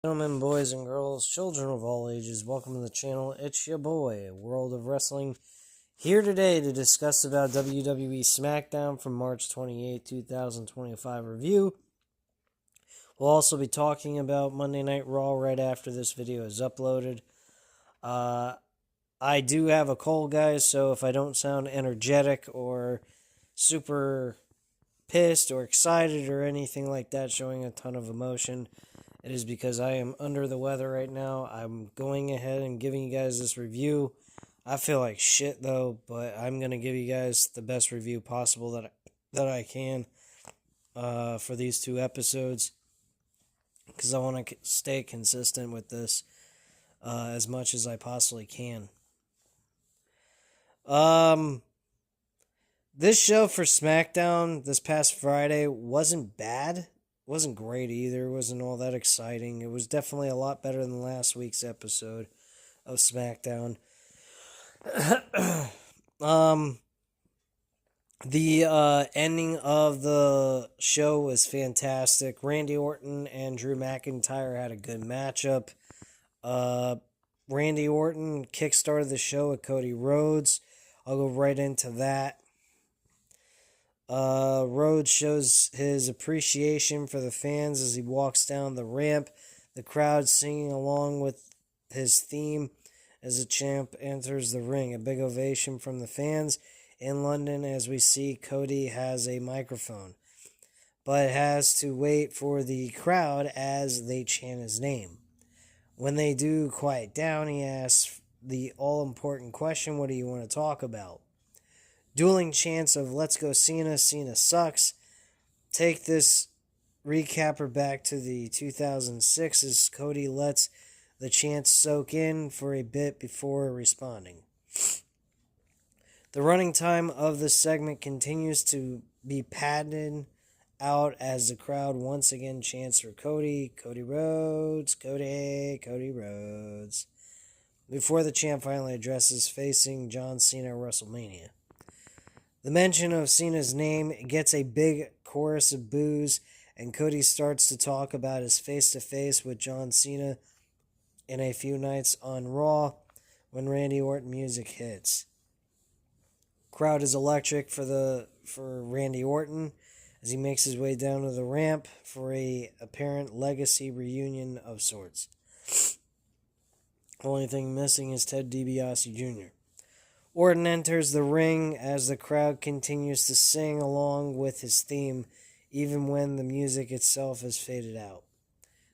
Gentlemen, boys and girls, children of all ages, welcome to the channel. It's your boy, World of Wrestling, here today to discuss about WWE Smackdown from March 28, 2025 review. We'll also be talking about Monday Night Raw right after this video is uploaded. I do have a cold, guys, so if I don't sound energetic or super pissed or excited or anything like that, showing a ton of emotion, it is because I am under the weather right now. I'm going ahead and giving you guys this review. I feel like shit though, but I'm going to give you guys the best review possible that I can for these two episodes, because I want to stay consistent with this as much as I possibly can. This show for SmackDown this past Friday wasn't bad. Wasn't great either. It wasn't all that exciting. It was definitely a lot better than last week's episode of SmackDown. The ending of the show was fantastic. Randy Orton and Drew McIntyre had a good matchup. Randy Orton kickstarted the show with Cody Rhodes. I'll go right into that. Rhodes shows his appreciation for the fans as he walks down the ramp, the crowd singing along with his theme as the champ enters the ring. A big ovation from the fans in London as we see Cody has a microphone, but has to wait for the crowd as they chant his name. When they do quiet down, he asks the all-important question, what do you want to talk about? Dueling chants of "Let's go Cena, Cena sucks." Take this recapper back to the 2006 as Cody lets the chants soak in for a bit before responding. The running time of the segment continues to be padded out as the crowd once again chants for Cody, Cody Rhodes, Cody Rhodes, before the champ finally addresses facing John Cena at WrestleMania. The mention of Cena's name gets a big chorus of boos, and Cody starts to talk about his face-to-face with John Cena in a few nights on Raw when Randy Orton music hits. Crowd is electric for Randy Orton as he makes his way down to the ramp for a apparent legacy reunion of sorts. Only thing missing is Ted DiBiase Jr. Orton enters the ring as the crowd continues to sing along with his theme, even when the music itself has faded out.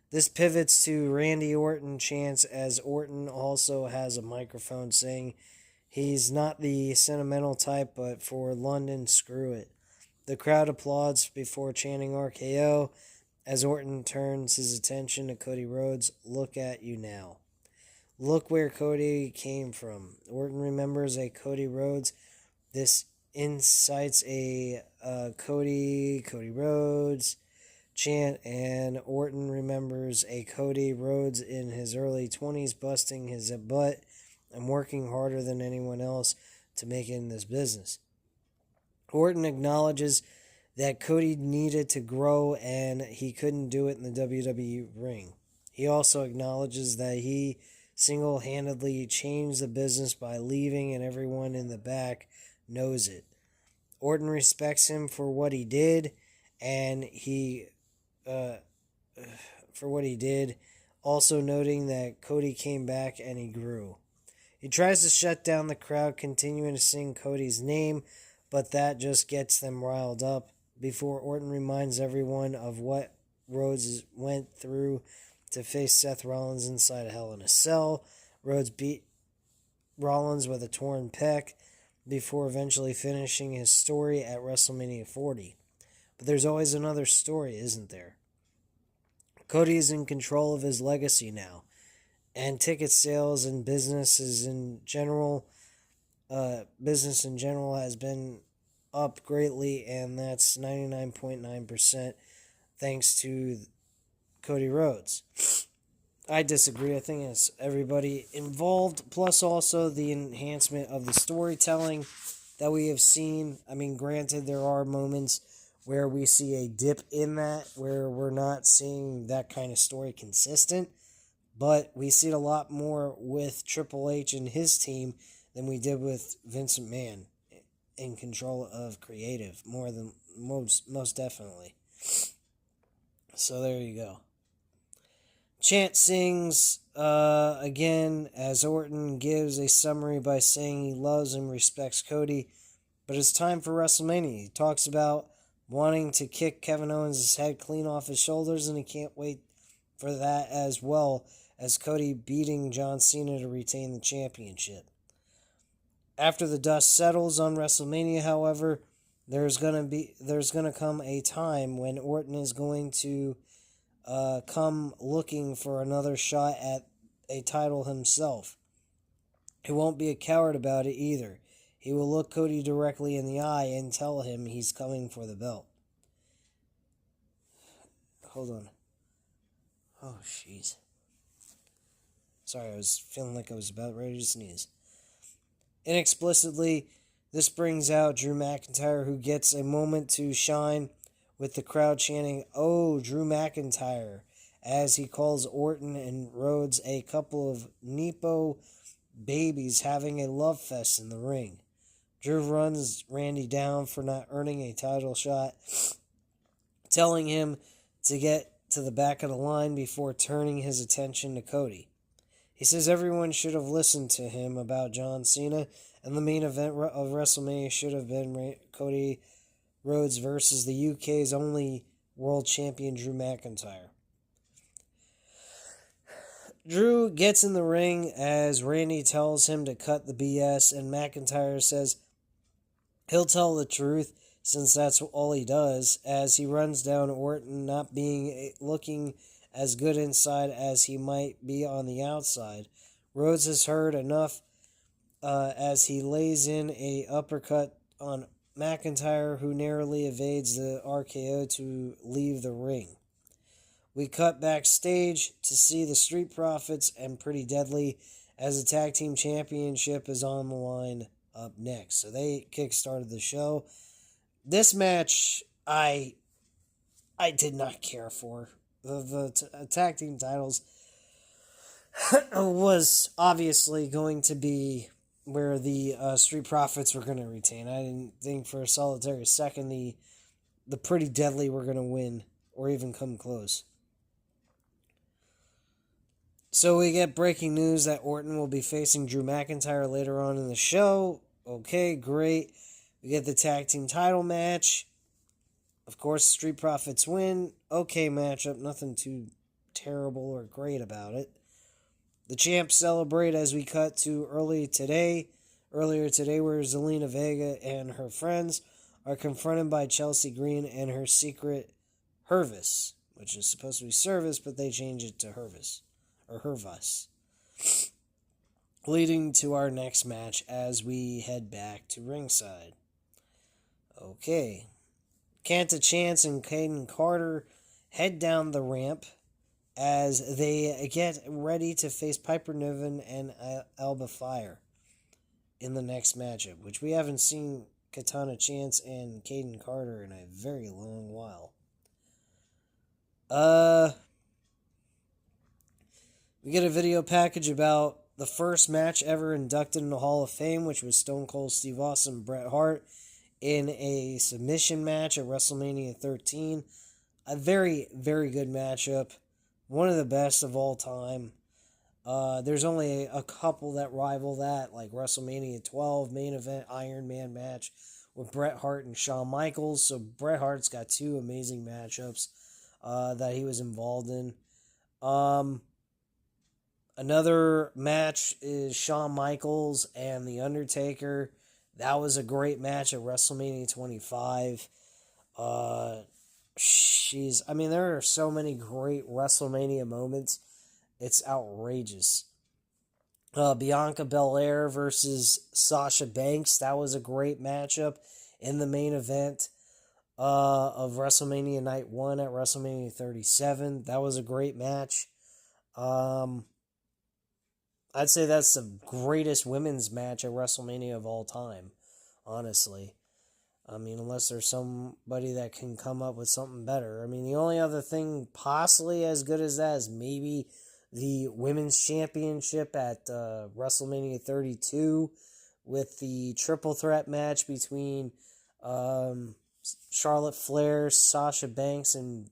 This pivots to Randy Orton chants as Orton also has a microphone saying he's not the sentimental type, but for London, screw it. The crowd applauds before chanting RKO as Orton turns his attention to Cody Rhodes. Look at you now. Look where Cody came from. Orton remembers a Cody Rhodes. This incites a Cody Rhodes chant, and Orton remembers a Cody Rhodes in his early 20s busting his butt and working harder than anyone else to make it in this business. Orton acknowledges that Cody needed to grow and he couldn't do it in the WWE ring. He also acknowledges that he single-handedly changed the business by leaving, and everyone in the back knows it. Orton respects him for what he did, and also noting that Cody came back and he grew. He tries to shut down the crowd, continuing to sing Cody's name, but that just gets them riled up before Orton reminds everyone of what Rhodes went through to face Seth Rollins inside a Hell in a Cell. Rhodes beat Rollins with a torn pec before eventually finishing his story at WrestleMania 40. But there's always another story, isn't there? Cody is in control of his legacy now, and ticket sales and business in general has been up greatly, and that's 99.9% thanks to Cody Rhodes. I disagree. I think it's everybody involved, plus also the enhancement of the storytelling that we have seen. I mean, granted, there are moments where we see a dip in that, where we're not seeing that kind of story consistent. But we see it a lot more with Triple H and his team than we did with Vince McMahon in control of creative, more than most definitely. So there you go. Chant sings again as Orton gives a summary by saying he loves and respects Cody, but it's time for WrestleMania. He talks about wanting to kick Kevin Owens' head clean off his shoulders, and he can't wait for that, as well as Cody beating John Cena to retain the championship. After the dust settles on WrestleMania, however, there's gonna come a time when Orton is going to come looking for another shot at a title himself. He won't be a coward about it either. He will look Cody directly in the eye and tell him he's coming for the belt. Hold on. Oh, jeez. Sorry, I was feeling like I was about ready to sneeze. Inexplicably, this brings out Drew McIntyre, who gets a moment to shine with the crowd chanting, "Oh, Drew McIntyre," as he calls Orton and Rhodes a couple of Nepo babies having a love fest in the ring. Drew runs Randy down for not earning a title shot, telling him to get to the back of the line before turning his attention to Cody. He says everyone should have listened to him about John Cena, and the main event of WrestleMania should have been Cody Rhodes versus the UK's only world champion, Drew McIntyre. Drew gets in the ring as Randy tells him to cut the BS, and McIntyre says he'll tell the truth since that's all he does, as he runs down Orton, not looking as good inside as he might be on the outside. Rhodes has heard enough as he lays in a uppercut on McIntyre, who narrowly evades the RKO to leave the ring. We cut backstage to see the Street Profits and Pretty Deadly as the Tag Team Championship is on the line up next. So they kickstarted the show. This match, I did not care for. The tag team titles was obviously going to be where the Street Profits were going to retain. I didn't think for a solitary second the Pretty Deadly were going to win or even come close. So we get breaking news that Orton will be facing Drew McIntyre later on in the show. Okay, great. We get the tag team title match. Of course, Street Profits win. Okay matchup, nothing too terrible or great about it. The champs celebrate as we cut to earlier today, where Zelina Vega and her friends are confronted by Chelsea Green and her secret Hervis, which is supposed to be Service, but they change it to Hervis, or Hervus. Leading to our next match as we head back to ringside. Okay. Kenta Chance and Caden Carter head down the ramp as they get ready to face Piper Niven and Alba Fire in the next matchup, which we haven't seen Katana Chance and Caden Carter in a very long while. We get a video package about the first match ever inducted in the Hall of Fame, which was Stone Cold Steve Austin and Bret Hart in a submission match at WrestleMania 13. A very, very good matchup. One of the best of all time. There's only a couple that rival that, like WrestleMania 12 main event Iron Man match with Bret Hart and Shawn Michaels. So Bret Hart's got two amazing matchups that he was involved in. Another match is Shawn Michaels and The Undertaker. That was a great match at WrestleMania 25. There are so many great WrestleMania moments. It's outrageous. Bianca Belair versus Sasha Banks. That was a great matchup in the main event of WrestleMania Night 1 at WrestleMania 37. That was a great match. I'd say that's the greatest women's match at WrestleMania of all time, honestly. I mean, unless there's somebody that can come up with something better. I mean, the only other thing possibly as good as that is maybe the Women's Championship at WrestleMania 32 with the triple threat match between Charlotte Flair, Sasha Banks, and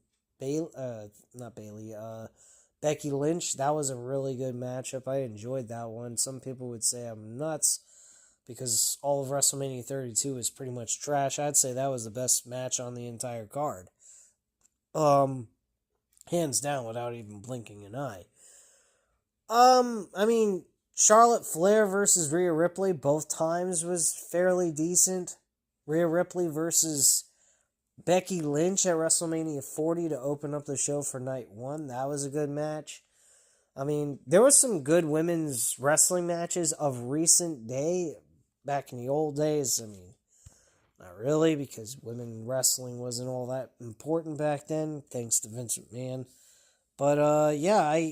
not Bailey, Becky Lynch. That was a really good matchup. I enjoyed that one. Some people would say I'm nuts because all of WrestleMania 32 is pretty much trash. I'd say that was the best match on the entire card. Hands down without even blinking an eye. I mean, Charlotte Flair versus Rhea Ripley both times was fairly decent. Rhea Ripley versus Becky Lynch at WrestleMania 40 to open up the show for night one. That was a good match. I mean, there was some good women's wrestling matches of recent day. Back in the old days, I mean, not really, because women wrestling wasn't all that important back then, thanks to Vince McMahon. But, yeah,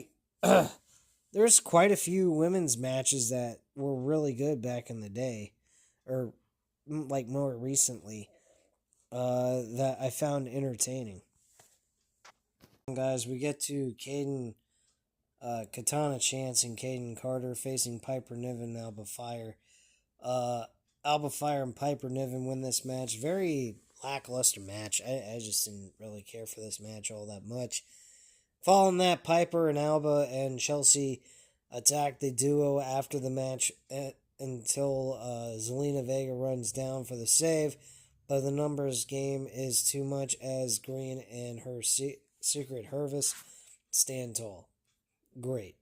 there's quite a few women's matches that were really good back in the day, or, like, more recently, that I found entertaining. Guys, we get to Katana Chance and Caden Carter facing Piper Niven and Alba Fire. Alba Fire and Piper Niven win this match. Very lackluster match. I just didn't really care for this match all that much. Following that, Piper and Alba and Chelsea attack the duo after the match until Zelina Vega runs down for the save. But the numbers game is too much as Green and her Secret Hervis stand tall. Great.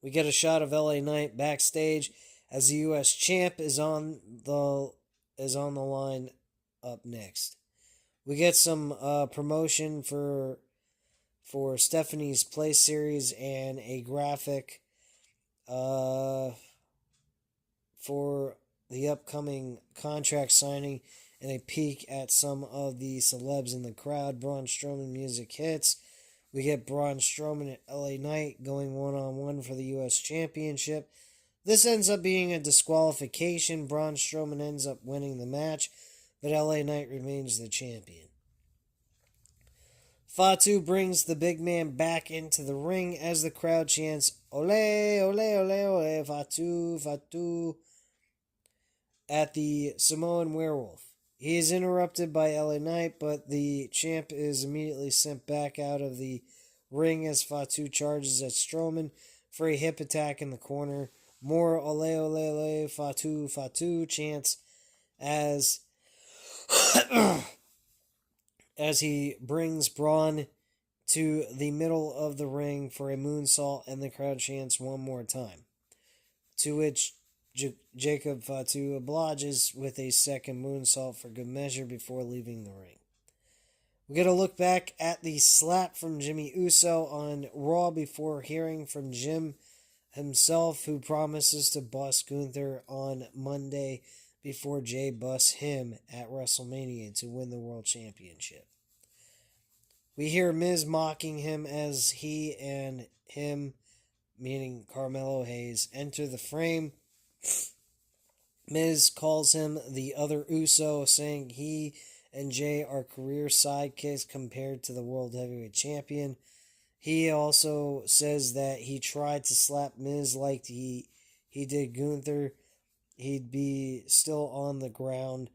We get a shot of LA Knight backstage as the U.S. champ is on the line up next. We get some promotion for Stephanie's Play series and a graphic for the upcoming contract signing and a peek at some of the celebs in the crowd. Braun Strowman music hits. We get Braun Strowman and LA Knight going one-on-one for the U.S. Championship. This ends up being a disqualification. Braun Strowman ends up winning the match, but LA Knight remains the champion. Fatu brings the big man back into the ring as the crowd chants, "Ole, ole, ole, ole, Fatu, Fatu," at the Samoan Werewolf. He is interrupted by LA Knight, but the champ is immediately sent back out of the ring as Fatu charges at Strowman for a hip attack in the corner. More ole, ole, ole, Fatu, Fatu chants as he brings Braun to the middle of the ring for a moonsault, and the crowd chants one more time. To which Jacob Fatu obliges with a second moonsault for good measure before leaving the ring. We get a look back at the slap from Jimmy Uso on Raw before hearing from Jim himself, who promises to bust Gunther on Monday before Jay busts him at WrestleMania to win the World Championship. We hear Miz mocking him as he and him, meaning Carmelo Hayes, enter the frame. Miz calls him the other Uso, saying he and Jay are career sidekicks compared to the World Heavyweight Champion. He also says that he tried to slap Miz like he did Gunther. He'd be still on the ground,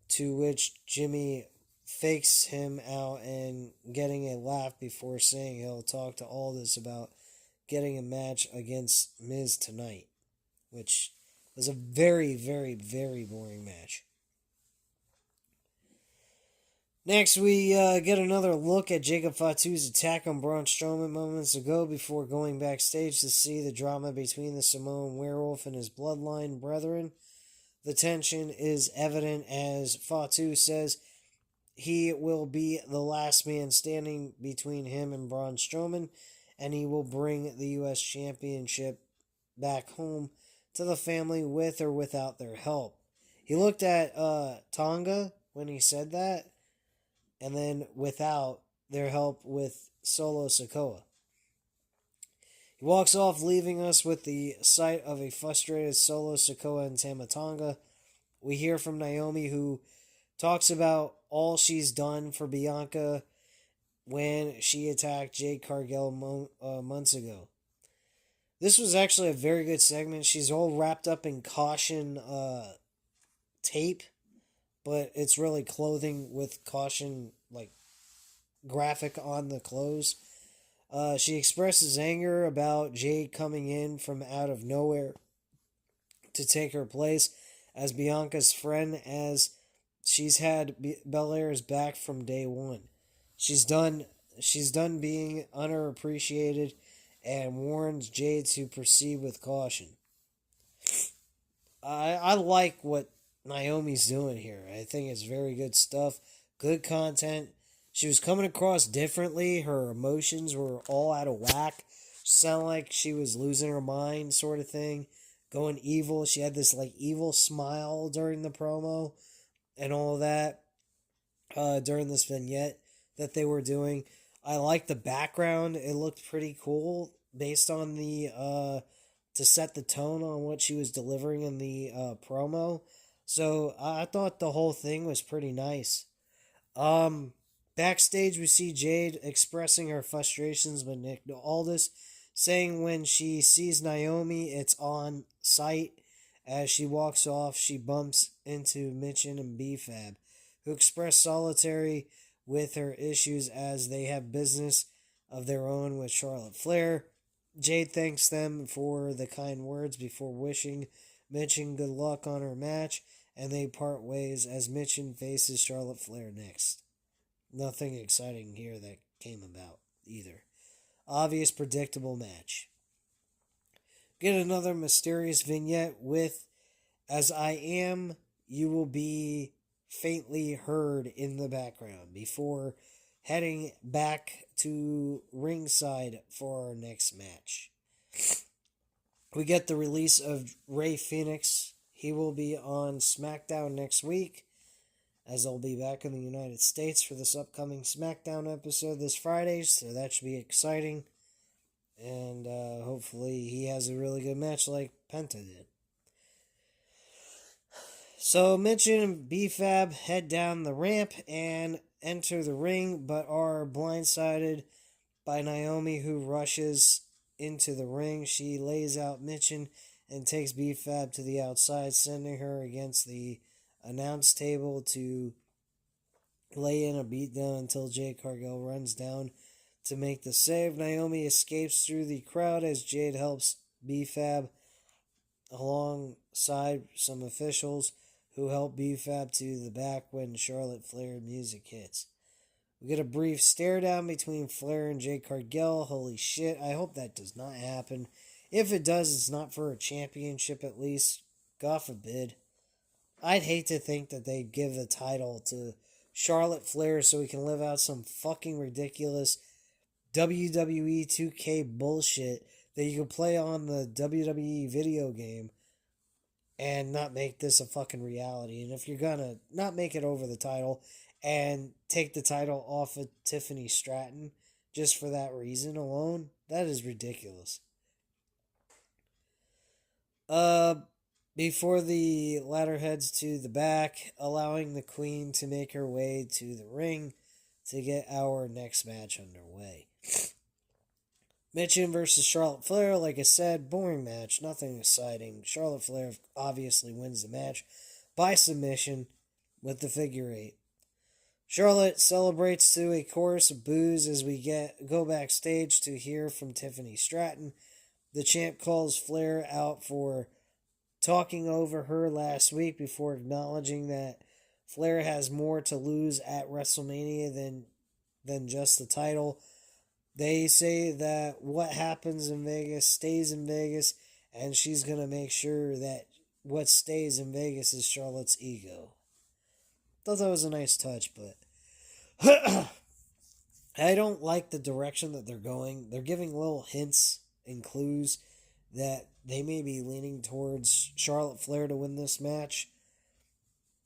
to which Jimmy fakes him out and getting a laugh before saying he'll talk to Aldis about getting a match against Miz tonight, which was a very, very, very boring match. Next, we get another look at Jacob Fatu's attack on Braun Strowman moments ago before going backstage to see the drama between the Samoan Werewolf and his bloodline brethren. The tension is evident as Fatu says he will be the last man standing between him and Braun Strowman, and he will bring the U.S. Championship back home to the family with or without their help. He looked at Tonga when he said that, and then without their help with Solo Sikoa. He walks off, leaving us with the sight of a frustrated Solo Sikoa and Tama Tonga, We hear from Naomi, who talks about all she's done for Bianca when she attacked Jade Cargill months ago. This was actually a very good segment. She's all wrapped up in caution tape, but it's really clothing with caution, like, graphic on the clothes. She expresses anger about Jade coming in from out of nowhere to take her place as Bianca's friend, as she's had Belair's back from day one. She's done being underappreciated and warns Jade to proceed with caution. I like what Naomi's doing here. I think it's very good stuff. Good content. She was coming across differently. Her emotions were all out of whack. Sounded like she was losing her mind, sort of thing. Going evil. She had this like evil smile during the promo and all of that during this vignette that they were doing. I liked the background. It looked pretty cool based on the to set the tone on what she was delivering in the promo. So I thought the whole thing was pretty nice. Backstage, we see Jade expressing her frustrations with Nick Aldis, saying when she sees Naomi, it's on sight. As she walks off, she bumps into Mitchin and B-Fab, who express solidarity with her issues as they have business of their own with Charlotte Flair. Jade thanks them for the kind words before wishing Mitchin good luck on her match, and they part ways as Mitchin faces Charlotte Flair next. Nothing exciting here that came about either. Obvious, predictable match. Get another mysterious vignette with "As I Am, You Will Be" faintly heard in the background before heading back to ringside for our next match. We get the release of Rey Fenix. He will be on Smackdown next week, as I'll be back in the United States for this upcoming Smackdown episode this Friday, so that should be exciting. And hopefully he has a really good match like Penta did. So Mitchin and B-Fab head down the ramp and enter the ring, but are blindsided by Naomi, who rushes into the ring. She lays out Mitchin and takes B-Fab to the outside, sending her against the announce table to lay in a beatdown until Jade Cargill runs down to make the save. Naomi escapes through the crowd as Jade helps B-Fab alongside some officials who help B-Fab to the back when Charlotte Flair music hits. We get a brief stare down between Flair and Jade Cargill. Holy shit, I hope that does not happen. If it does, it's not for a championship at least. God forbid. I'd hate to think that they'd give the title to Charlotte Flair so we can live out some fucking ridiculous WWE 2K bullshit that you can play on the WWE video game and not make this a fucking reality. And if you're gonna not make it over the title and take the title off of Tiffany Stratton just for that reason alone, that is ridiculous. Before the ladder heads to the back, allowing the Queen to make her way to the ring to get our next match underway. Mitchin versus Charlotte Flair, like I said, boring match, nothing exciting. Charlotte Flair obviously wins the match by submission with the figure eight. Charlotte celebrates to a chorus of boos as we go backstage to hear from Tiffany Stratton. The champ calls Flair out for talking over her last week before acknowledging that Flair has more to lose at WrestleMania than just the title. They say that what happens in Vegas stays in Vegas, and she's going to make sure that what stays in Vegas is Charlotte's ego. Thought that was a nice touch, but I don't like the direction that they're going. They're giving little hints and clues that they may be leaning towards Charlotte Flair to win this match.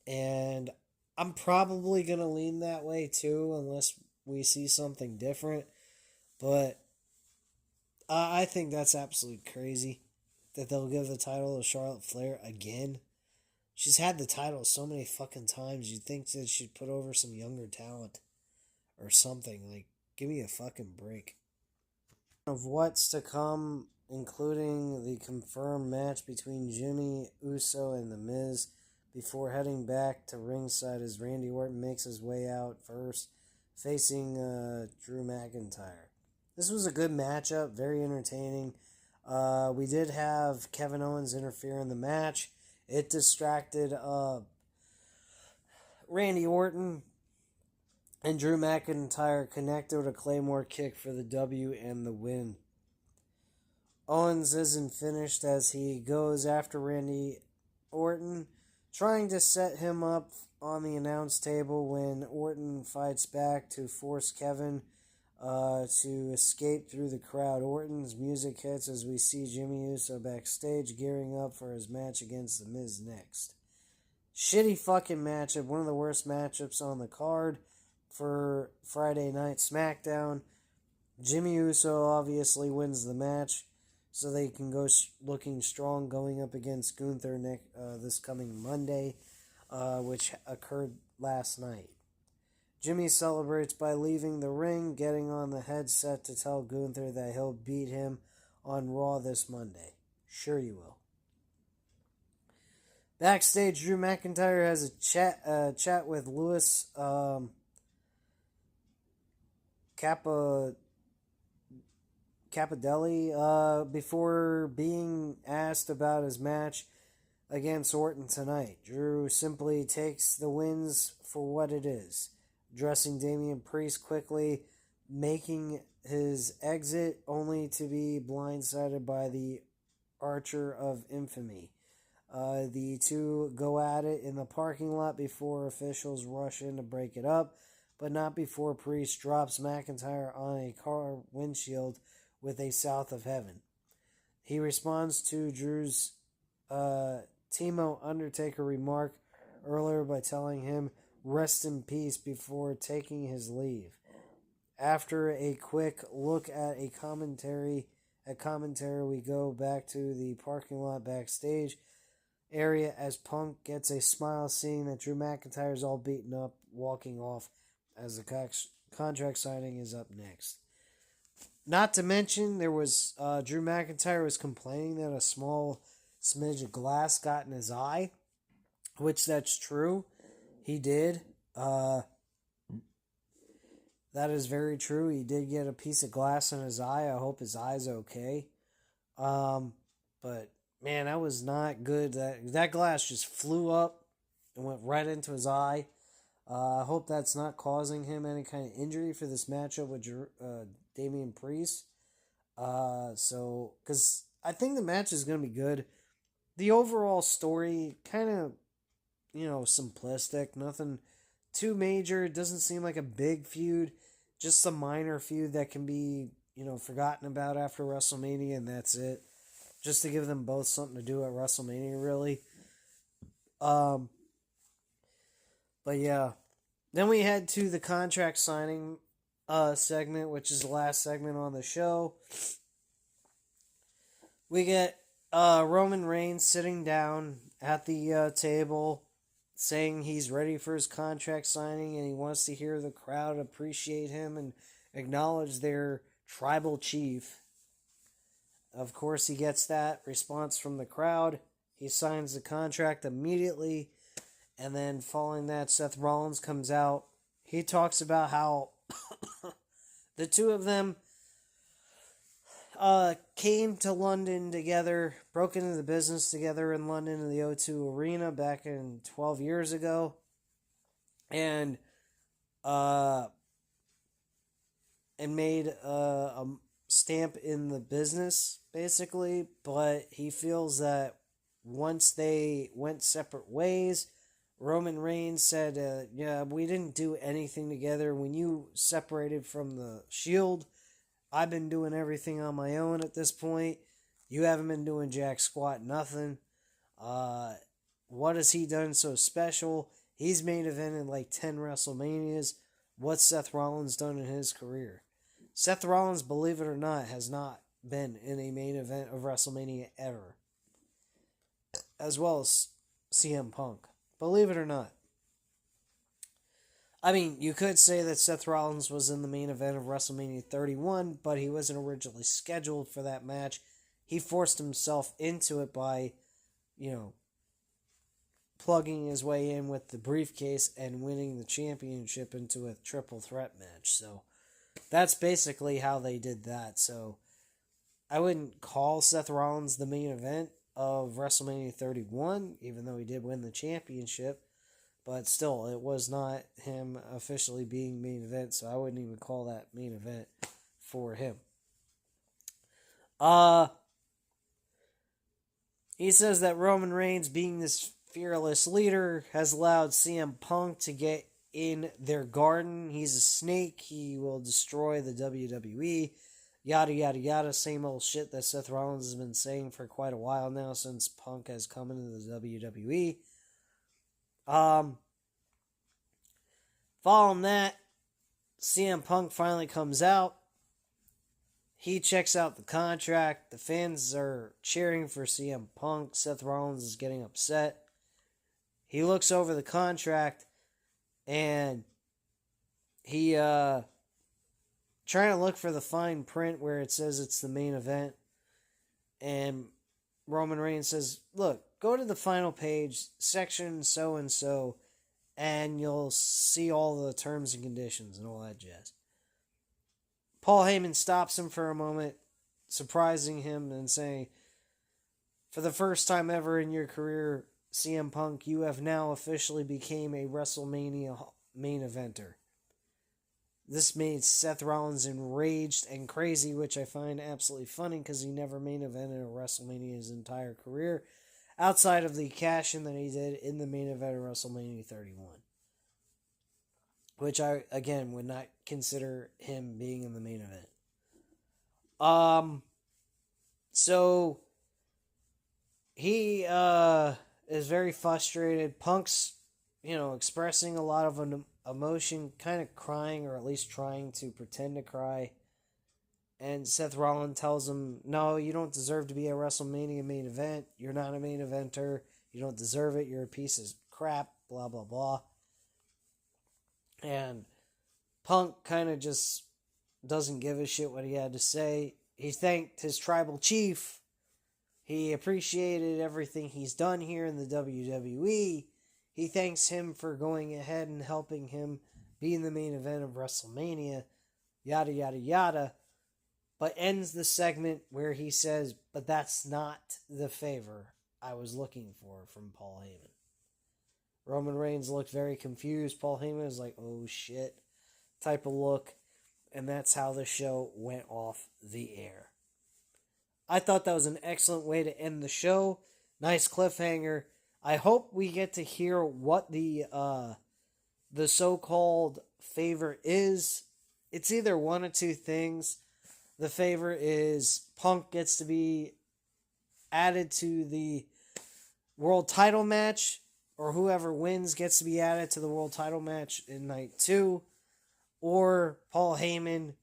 And I'm probably going to lean that way too, unless we see something different. But I think that's absolutely crazy that they'll give the title to Charlotte Flair again. She's had the title so many fucking times. You'd think that she'd put over some younger talent or something. Like, give me a fucking break. Of what's to come, including the confirmed match between Jimmy Uso and The Miz, before heading back to ringside as Randy Orton makes his way out first, facing Drew McIntyre. This was a good matchup, very entertaining. We did have Kevin Owens interfere in the match. It distracted Randy Orton, and Drew McIntyre connected with a Claymore kick for the W and the win. Owens isn't finished as he goes after Randy Orton, trying to set him up on the announce table when Orton fights back to force Kevin to escape through the crowd. Orton's music hits as we see Jimmy Uso backstage gearing up for his match against The Miz next. Shitty fucking matchup, one of the worst matchups on the card for Friday Night Smackdown. Jimmy Uso obviously wins the match, so they can go looking strong going up against Gunther this coming Monday, which occurred last night. Jimmy celebrates by leaving the ring, getting on the headset to tell Gunther that he'll beat him on Raw this Monday. Sure you will. Backstage, Drew McIntyre has a chat with Louis Capodelli before being asked about his match against Orton tonight. Drew simply takes the wins for what it is, addressing Damian Priest quickly, making his exit only to be blindsided by the Archer of Infamy. The two go at it in the parking lot before officials rush in to break it up, but not before Priest drops McIntyre on a car windshield with a South of Heaven. He responds to Drew's Timo Undertaker remark earlier by telling him rest in peace before taking his leave. After a quick look at commentary, we go back to the parking lot backstage area as Punk gets a smile seeing that Drew McIntyre is all beaten up, walking off as the contract signing is up next. Not to mention, there was Drew McIntyre was complaining that a small smidge of glass got in his eye, which that's true. He did. That is very true. He did get a piece of glass in his eye. I hope his eye's okay. But man, that was not good. That glass just flew up and went right into his eye. I hope that's not causing him any kind of injury for this matchup with Damian Priest. Because I think the match is going to be good. The overall story, kind of, simplistic. Nothing too major. It doesn't seem like a big feud. Just a minor feud that can be, forgotten about after WrestleMania, and that's it. Just to give them both something to do at WrestleMania, really. But yeah. Then we head to the contract signing segment, which is the last segment on the show. We get Roman Reigns sitting down at the table, saying he's ready for his contract signing and he wants to hear the crowd appreciate him and acknowledge their tribal chief. Of course, he gets that response from the crowd. He signs the contract immediately. And then following that, Seth Rollins comes out. He talks about how the two of them came to London together, broke into the business together in London in the O2 Arena back in 12 years ago. And made a stamp in the business, basically. But he feels that once they went separate ways, Roman Reigns said, yeah, we didn't do anything together. When you separated from the Shield, I've been doing everything on my own at this point. You haven't been doing jack squat, nothing. What has he done so special? He's main evented like 10 WrestleManias. What's Seth Rollins done in his career? Seth Rollins, believe it or not, has not been in a main event of WrestleMania ever. As well as CM Punk. Believe it or not. I mean, you could say that Seth Rollins was in the main event of WrestleMania 31, but he wasn't originally scheduled for that match. He forced himself into it by, plugging his way in with the briefcase and winning the championship into a triple threat match. So that's basically how they did that. So I wouldn't call Seth Rollins the main event of WrestleMania 31, even though he did win the championship. But still, it was not him officially being main event, so I wouldn't even call that main event for him. He says that Roman Reigns, being this fearless leader, has allowed CM Punk to get in their garden. He's a snake. He will destroy the WWE. Yada, yada, yada. Same old shit that Seth Rollins has been saying for quite a while now since Punk has come into the WWE. Following that, CM Punk finally comes out. He checks out the contract. The fans are cheering for CM Punk. Seth Rollins is getting upset. He looks over the contract and he trying to look for the fine print where it says it's the main event. And Roman Reigns says, look, go to the final page, section so-and-so, and you'll see all the terms and conditions and all that jazz. Paul Heyman stops him for a moment, surprising him and saying, for the first time ever in your career, CM Punk, you have now officially became a WrestleMania main eventer. This made Seth Rollins enraged and crazy, which I find absolutely funny because he never main evented a WrestleMania his entire career, outside of the cash-in that he did in the main event of WrestleMania 31. Which I, again, would not consider him being in the main event. So, he is very frustrated. Punk's, expressing a lot of emotion, kind of crying, or at least trying to pretend to cry. And Seth Rollins tells him, no, you don't deserve to be a WrestleMania main event. You're not a main eventer. You don't deserve it. You're a piece of crap, blah, blah, blah. And Punk kind of just doesn't give a shit what he had to say. He thanked his tribal chief. He appreciated everything he's done here in the WWE. He thanks him for going ahead and helping him be in the main event of WrestleMania. Yada, yada, yada. But ends the segment where he says, but that's not the favor I was looking for from Paul Heyman. Roman Reigns looked very confused. Paul Heyman was like, oh shit, type of look. And that's how the show went off the air. I thought that was an excellent way to end the show. Nice cliffhanger. I hope we get to hear what the so-called favor is. It's either one of two things. The favor is Punk gets to be added to the world title match, or whoever wins gets to be added to the world title match in night 2, or Paul Heyman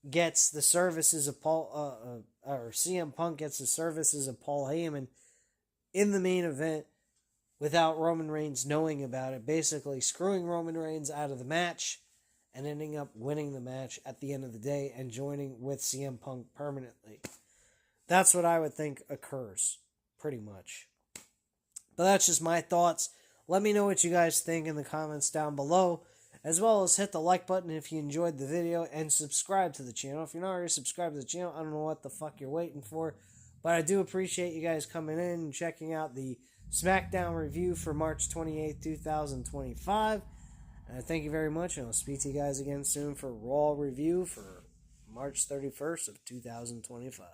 gets the services of or CM Punk gets the services of Paul Heyman in the main event without Roman Reigns knowing about it, basically screwing Roman Reigns out of the match and ending up winning the match at the end of the day and joining with CM Punk permanently. That's what I would think occurs, pretty much. But that's just my thoughts. Let me know what you guys think in the comments down below, as well as hit the like button if you enjoyed the video, and subscribe to the channel. If you're not already subscribed to the channel, I don't know what the fuck you're waiting for, but I do appreciate you guys coming in and checking out the Smackdown review for March 28th, 2025. Thank you very much, and I'll speak to you guys again soon for Raw review for March 31st of 2025.